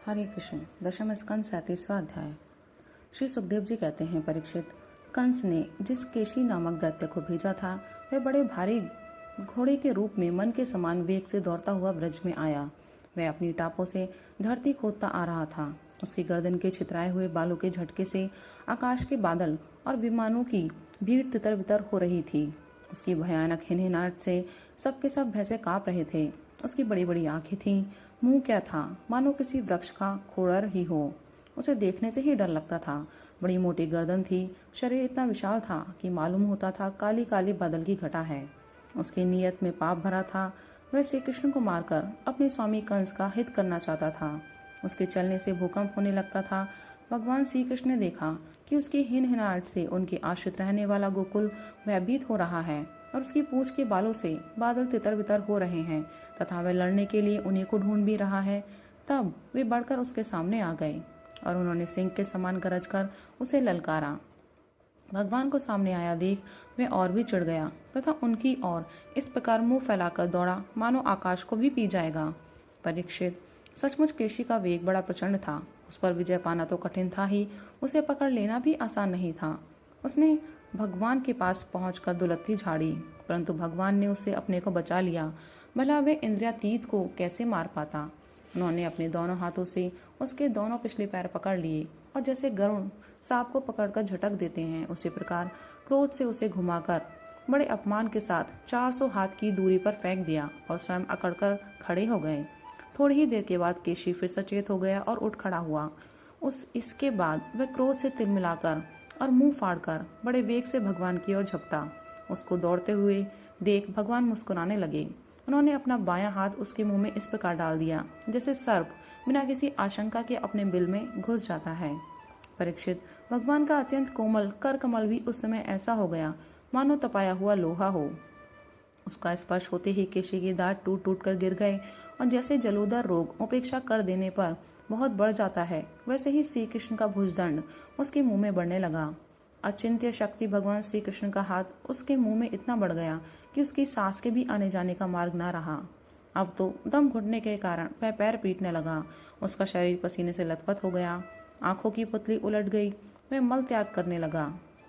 हरे कृष्ण। दशम स्कंद 37वां अध्याय। श्री सुखदेव जी कहते हैं, परीक्षित, कंस ने जिस केशी नामक दैत्य को भेजा था वह बड़े भारी घोड़े के रूप में मन के समान वेग से दौड़ता हुआ ब्रज में आया। वह अपनी टापों से धरती खोदता आ रहा था। उसकी गर्दन के छितराए हुए बालों के झटके से आकाश के बादल और विमानों की भीड़ तितर बितर हो रही थी। उसकी भयानक हिनहिनाहट से सबके सब भय कांप रहे थे। उसकी बड़ी बड़ी आंखें थीं, मुंह क्या था, मानो किसी वृक्ष का खोड़र ही हो। उसे देखने से ही डर लगता था। बड़ी मोटी गर्दन थी, शरीर इतना विशाल था कि मालूम होता था काली काली बादल की घटा है। उसकी नीयत में पाप भरा था। वह श्री कृष्ण को मारकर अपने स्वामी कंस का हित करना चाहता था। उसके चलने से भूकंप होने लगता था। भगवान श्री कृष्ण ने देखा कि उसकी हिनहिनाहट से उनके आश्रित रहने वाला गोकुल भयभीत हो रहा है और उसकी पूंछ के बालों से बादल तितर बितर हो रहे हैं तथा वह लड़ने के लिए उन्हीं को ढूंढ भी रहा है। तब वे बढ़कर उसके सामने आ गए और उन्होंने सिंह के समान गरज कर उसे ललकारा। भगवान को सामने आया देख वह और भी चिढ़ गया तथा उनकी ओर इस प्रकार मुंह फैलाकर दौड़ा मानो आकाश को भी पी जाएगा। परीक्षित, सचमुच केशी का वेग बड़ा प्रचंड था। उस पर विजय पाना तो कठिन था ही, उसे पकड़ लेना भी आसान नहीं था। उसने भगवान के पास पहुंचकर दुलत्ती झाड़ी, परंतु भगवान ने उससे अपने को बचा लिया। भला वे इंद्रियातीत को कैसे मार पाता। उन्होंने अपने दोनों हाथों से उसके दोनों पिछले पैर पकड़ लिए और जैसे गरुड़ सांप को पकड़कर झटक देते हैं उसी प्रकार क्रोध से उसे घुमाकर बड़े अपमान के साथ 400 हाथ की दूरी पर फेंक दिया और स्वयं अकड़कर खड़े हो गए। थोड़ी ही देर के बाद केशी फिर सचेत हो गया और उठ खड़ा हुआ। इसके बाद वह क्रोध से तिलमिलाकर और मुंह फाड़कर बड़े वेग से भगवान की ओर झपटा। उसको दौड़ते हुए देख भगवान मुस्कुराने लगे। उन्होंने अपना बायां हाथ उसके मुंह में इस प्रकार डाल दिया जैसे सर्प बिना किसी आशंका के अपने बिल में घुस जाता है। परीक्षित, भगवान का अत्यंत कोमल कर कमल भी उस समय ऐसा हो गया मानो तपाया हुआ लोहा हो। उसका स्पर्श होते ही केशी के दांत टूट टूट कर गिर गए और जैसे जलोदर रोग उपेक्षा कर देने पर बहुत बढ़ जाता है, वैसे ही श्री कृष्ण का भुजदंड उसके मुंह में बढ़ने लगा। अचिंत्य शक्ति भगवान श्री कृष्ण का हाथ उसके मुंह में इतना बढ़ गया कि उसकी सांस के भी आने जाने का मार्ग न रहा। अब तो दम घुटने के कारण वह पैर पीटने लगा। उसका शरीर पसीने से लथपथ हो गया, आंखों की पुतली उलट गई। वह मल त्याग करने लगा।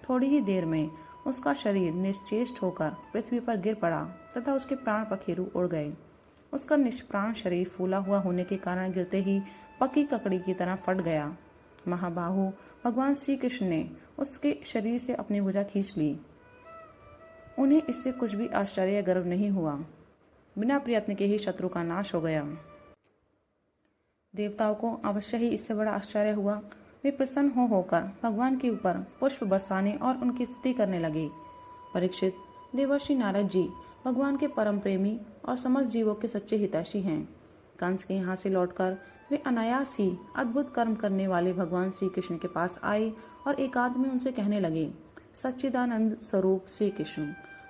थोड़ी ही देर में उसका शरीर निश्चेष्ट होकर पृथ्वी पर गिर पड़ा तथा उसके प्राण पखेरु उड़ गए। उसका निष्प्राण शरीर फूला हुआ होने के कारण गिरते ही पकी ककड़ी की तरह फट गया। महाबाहु भगवान श्री कृष्ण ने उसके शरीर से अपनी भुजा खींच ली। उन्हें इससे कुछ भी आश्चर्य या गर्व नहीं हुआ। बिना प्रयत्न के ही शत्रु का नाश हो गया। देवताओं को अवश्य ही इससे बड़ा आश्चर्य हुआ। वे प्रसन्न हो होकर भगवान के ऊपर पुष्प बरसाने और उनकी स्तुति करने लगे। परीक्षित, देवर्षि नारद जी भगवान के परम प्रेमी और समस्त जीवों के सच्चे हितैषी हैं। कंस के यहाँ से लौटकर वे अनायास ही अद्भुत कर्म करने वाले भगवान श्री कृष्ण के पास आए और एकांत में उनसे कहने लगे, सच्चिदानंद स्वरूप श्री कृष्ण,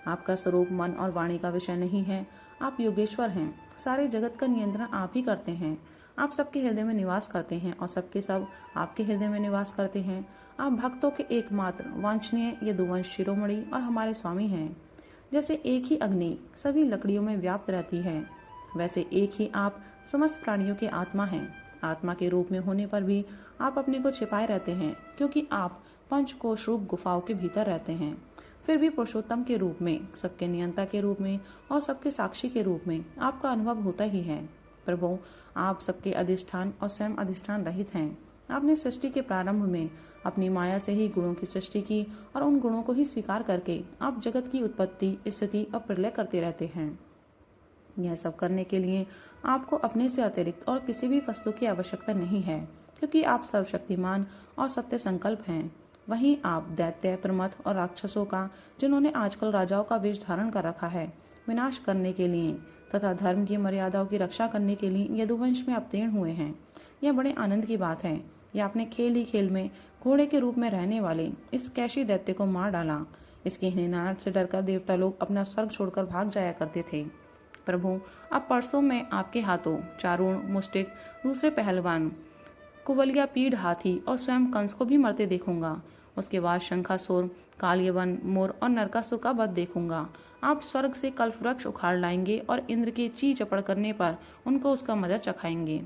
आपका स्वरूप मन और वाणी का विषय नहीं है। आप योगेश्वर हैं। सारे जगत का नियंत्रण आप ही करते हैं। आप सबके हृदय में निवास करते हैं और सबके सब आपके हृदय में निवास करते हैं। आप भक्तों के एकमात्र वांछनीय यदुवंश शिरोमणि और हमारे स्वामी हैं। जैसे एक ही अग्नि सभी लकड़ियों में व्याप्त रहती है, वैसे एक ही आप समस्त प्राणियों के आत्मा हैं। आत्मा के रूप में होने पर भी आप अपने को छिपाए रहते हैं, क्योंकि आप पंचकोश रूप गुफाओं के भीतर रहते हैं। फिर भी पुरुषोत्तम के रूप में, सबके नियंता के रूप में और सबके साक्षी के रूप में आपका अनुभव होता ही है। प्रभु, आप सबके अधिष्ठान और स्वयं अधिष्ठान रहित हैं। आपने सृष्टि के प्रारंभ में अपनी माया से ही गुणों की सृष्टि की और उन गुणों को ही स्वीकार करके आप जगत की उत्पत्ति, स्थिति और प्रलय करते रहते हैं। यह सब करने के लिए आपको अपने से अतिरिक्त और किसी भी वस्तु की आवश्यकता नहीं है, क्योंकि आप सर्वशक्तिमान और सत्य संकल्प हैं। वहीं आप दैत्य, प्रमथ और राक्षसों का, जिन्होंने आजकल राजाओं का वेश धारण कर रखा है, विनाश करने के लिए तथा धर्म की मर्यादाओं की रक्षा करने के लिए यदुवंश में अवतीर्ण हुए हैं। यह बड़े आनंद की बात है। यह अपने खेल ही खेल में घोड़े के रूप में रहने वाले इस कैशी दैत्य को मार डाला। इसकी हिनहिनाहट से डरकर देवता लोग अपना स्वर्ग छोड़कर भाग जाया करते थे। प्रभु, अब परसों मैं आपके हाथों चारूण, मुष्टिक, दूसरे पहलवान, कुबलिया पीढ़ हाथी और स्वयं कंस को भी मरते देखूंगा। उसके बाद शंखासुर, कालियवन, मोर और नरकासुर का वध देखूंगा। आप स्वर्ग से कल्प वृक्ष उखाड़ लाएंगे और इंद्र के ची चपड़ करने पर उनको उसका मजा चखाएंगे।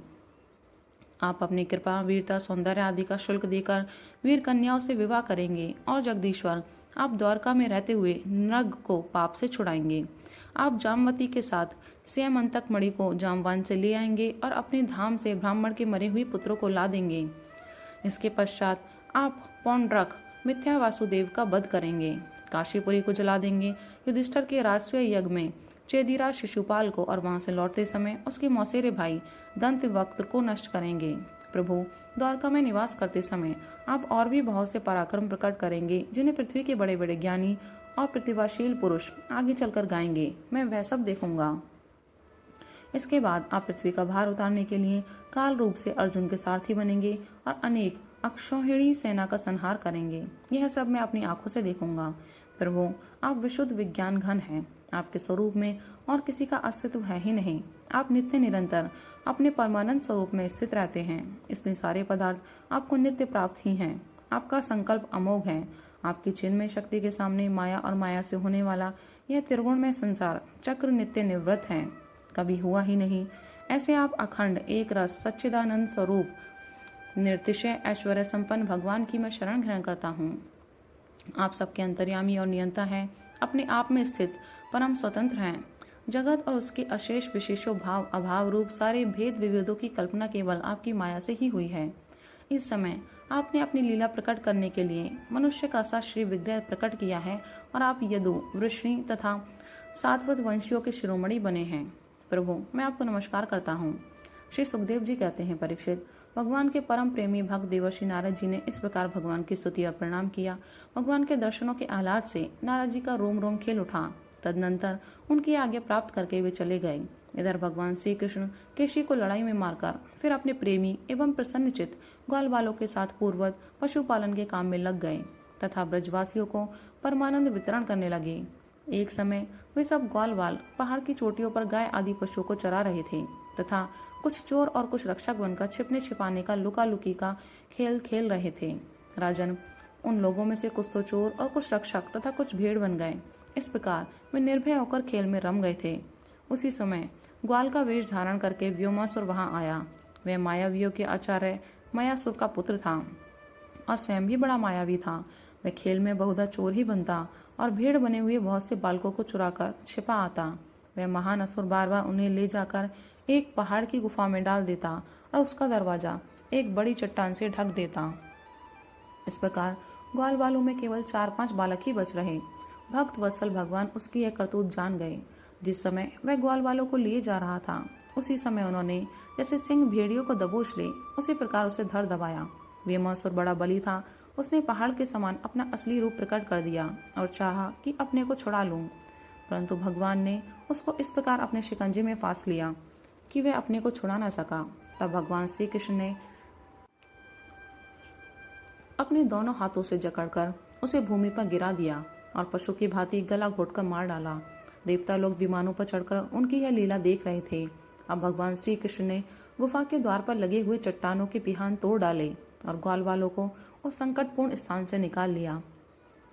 आप अपनी कृपा, वीरता, सौंदर्य आदि का शुल्क देकर वीर कन्याओं से विवाह करेंगे और जगदीश्वर आप द्वारका में रहते हुए नृग को पाप से छुड़ाएंगे। आप जामवती के साथ स्यमंतक मणि को जामवान से ले आएंगे और अपने धाम से ब्राह्मण के मरे हुए पुत्रों को ला देंगे। इसके पश्चात आप पौंड्रक मिथ्या वासुदेव का वध करेंगे, काशीपुरी को जला देंगे, युधिष्ठिर के राजस्व यज्ञ में चेदिराज शिशुपाल को और वहां से लौटते समय उसके मौसेरे भाई दंतवक्त्र को नष्ट करेंगे। प्रभु, द्वारका में निवास करते समय आप और भी बहुत से पराक्रम प्रकट करेंगे जिन्हें पृथ्वी के बड़े बड़े ज्ञानी और प्रतिभाशील पुरुष आगे चलकर गाएंगे। मैं वह सब देखूंगा। इसके बाद आप पृथ्वी का भार उतारने के लिए काल रूप से अर्जुन के सारथी बनेंगे और अनेक अक्षौहिणी सेना का संहार करेंगे। यह सब मैं अपनी आंखों से देखूंगा। प्रभु, आप विशुद्ध विज्ञान घन हैं। आपके स्वरूप में और किसी का अस्तित्व है ही नहीं। आप नित्य निरंतर अपने परमानंद स्वरूप में स्थित रहते हैं, इसलिए सारे पदार्थ आपको नित्य प्राप्त ही हैं। आपका संकल्प अमोघ है। आपकी चिन्मय शक्ति के सामने माया और माया से होने वाला यह त्रिगुणमय संसार चक्र नित्य निवृत्त है, कभी हुआ ही नहीं। ऐसे आप अखंड एक रस सच्चिदानंद स्वरूप निर्तिशय ऐश्वर्य संपन्न भगवान की मैं शरण ग्रहण करता हूँ। आप सबके अंतर्यामी और नियंता हैं, अपने आप में स्थित परम स्वतंत्र हैं। जगत और उसके अशेष विशेषो भाव अभाव रूप सारे भेद विभेदों की कल्पना केवल आपकी माया से ही हुई है। इस समय आपने अपनी लीला प्रकट करने के लिए मनुष्य का सा श्री विग्रह प्रकट किया है और आप यदु, वृष्णि तथा सातवत वंशियों के शिरोमणि बने हैं। प्रभु, मैं आपको नमस्कार करता हूँ। श्री सुखदेव जी कहते हैं, परीक्षित, भगवान के परम प्रेमी भक्त देवर्षि नारद जी ने इस प्रकार भगवान की स्तुति और प्रणाम किया। भगवान के दर्शनों के आह्लाद से नारद जी का रोम रोम खेल उठा। तदनंतर उनकी आज्ञा प्राप्त करके वे चले गए। इधर भगवान श्री कृष्ण केशी को लड़ाई में मारकर फिर अपने प्रेमी एवं प्रसन्नचित ग्वाल बालों के साथ पूर्वत पशुपालन के काम में लग गए तथा ब्रजवासियों को परमानंद वितरण करने लगे। एक समय वे सब ग्वाल बाल पहाड़ की चोटियों पर गाय आदि पशुओं को चरा रहे थे तथा कुछ चोर और कुछ रक्षक बनकर छिपने छिपाने का लुका लुकी का खेल खेल रहे थे। राजन, उन लोगों में से कुछ तो चोर और कुछ रक्षक तथा कुछ भेड़ बन गए। इस प्रकार वे निर्भय होकर खेल में रम गए थे। उसी समय ग्वाल का वेश धारण करके व्योमासुर वहां आया। वह मायावियों के आचार्य मायासुर का पुत्र था और स्वयं भी बड़ा मायावी था। वह खेल में बहुधा चोर ही बनता और भेड़ बने हुए बहुत से बालकों को चुराकर छिपा आता। वह महान असुर बार बार उन्हें ले जाकर एक पहाड़ की गुफा में डाल देता और उसका दरवाजा एक बड़ी चट्टान से ढक देता। इस प्रकार ग्वाल बालों में केवल 4-5 बालक ही बच रहे। भक्त वत्सल भगवान उसकी यह करतूत जान गए। जिस समय वह ग्वाल बालों को लिए जा रहा था, उसी समय उन्होंने जैसे सिंह भेड़ियों को दबोच ले उसी प्रकार उसे धर दबाया। व्योमासुर बड़ा बली था। उसने पहाड़ के समान अपना असली रूप प्रकट कर दिया और चाहा कि अपने को छुड़ा लूं, परंतु भगवान ने उसको इस प्रकार अपने शिकंजे में फांस लिया कि वह अपने को छुड़ा न सका। तब भगवान श्री कृष्ण ने अपने दोनों हाथों से जकड़कर उसे भूमि पर गिरा दिया और पशु की भांति गला घोटकर मार डाला। देवता लोग विमानों पर चढ़कर उनकी यह लीला देख रहे थे। अब भगवान श्री कृष्ण ने गुफा के द्वार पर लगे हुए चट्टानों के पिहान तोड़ डाले और ग्वाल वालों को उस संकटपूर्ण स्थान से निकाल लिया।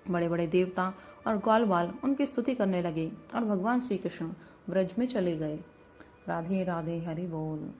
बड़े बड़े देवता और ग्वाल वाल उनकी स्तुति करने लगे और भगवान श्री कृष्ण ब्रज में चले गए। राधे राधे, हरि बोल।